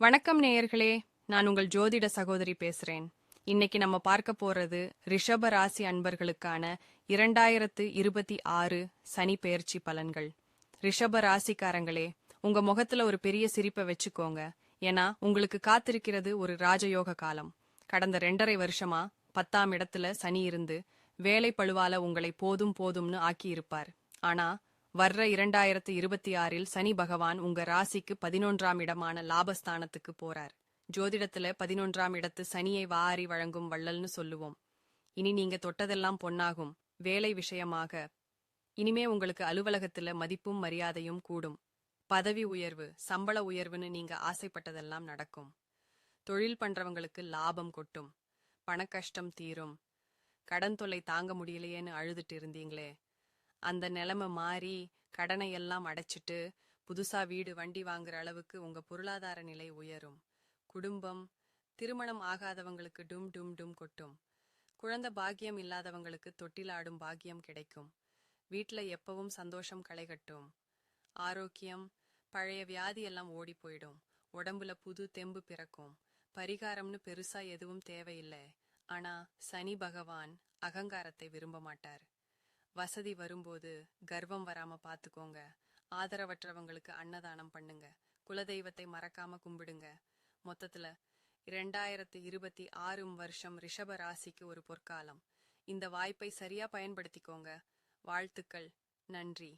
வணக்கம் நேயர்களே, நான் உங்கள் ஜோதிட சகோதரி பேசுறேன். இன்னைக்கு நம்ம பார்க்க போறது ரிஷப ராசி அன்பர்களுக்கான 2026 சனி பெயர்ச்சி பலன்கள். ரிஷப ராசிக்காரங்களே, உங்க முகத்துல ஒரு பெரிய சிரிப்பை வச்சுக்கோங்க. ஏன்னா உங்களுக்கு காத்திருக்கிறது ஒரு ராஜயோக காலம். கடந்த 2.5 வருஷமா 10ஆம் இடத்துல சனி இருந்து வேலை பழுவால உங்களை போதும் போதும்னு ஆக்கி இருப்பார். ஆனா வர்ற 2026 சனி பகவான் உங்க ராசிக்கு 11ஆம் இடமான லாபஸ்தானத்துக்கு போறார். ஜோதிடத்துல 11ஆம் இடத்து சனியை வாரி வழங்கும் வள்ளல்னு சொல்லுவோம். இனி நீங்க தொட்டதெல்லாம் பொன்னாகும். வேலை விஷயமாக இனிமே உங்களுக்கு அலுவலகத்துல மதிப்பும் மரியாதையும் கூடும். பதவி உயர்வு, சம்பள உயர்வுன்னு நீங்க ஆசைப்பட்டதெல்லாம் நடக்கும். தொழில் பண்றவங்களுக்கு லாபம் கொட்டும். பணக்கஷ்டம் தீரும். கடன் தொல்லை தாங்க முடியலையேன்னு அழுதுட்டு இருந்தீங்களே, அந்த நிலைமை மாறி கடனை எல்லாம் அடைச்சிட்டு புதுசா வீடு வண்டி வாங்குற அளவுக்கு உங்க பொருளாதார நிலை உயரும். குடும்பம், திருமணம் ஆகாதவங்களுக்கு டும் டும் டும் கொட்டும். குழந்தை பாக்கியம் இல்லாதவங்களுக்கு தொட்டிலாடும் பாக்கியம் கிடைக்கும். வீட்டுல எப்பவும் சந்தோஷம் களைகட்டும். ஆரோக்கியம், பழைய வியாதி எல்லாம் ஓடி போயிடும். உடம்புல புது தெம்பு பிறக்கும். பரிகாரம்னு பெருசா எதுவும் தேவையில்லை. ஆனா சனி பகவான் அகங்காரத்தை விரும்ப மாட்டார். வசதி வரும்போது கர்வம் வராம பாத்துக்கோங்க. ஆதரவற்றவங்களுக்கு அன்னதானம் பண்ணுங்க. குலதெய்வத்தை மறக்காம கும்பிடுங்க. மொத்தத்துல 2026 வருஷம் ரிஷப ராசிக்கு ஒரு பொற்காலம். இந்த வாய்ப்பை சரியா பயன்படுத்திக்கோங்க. வாழ்த்துக்கள். நன்றி.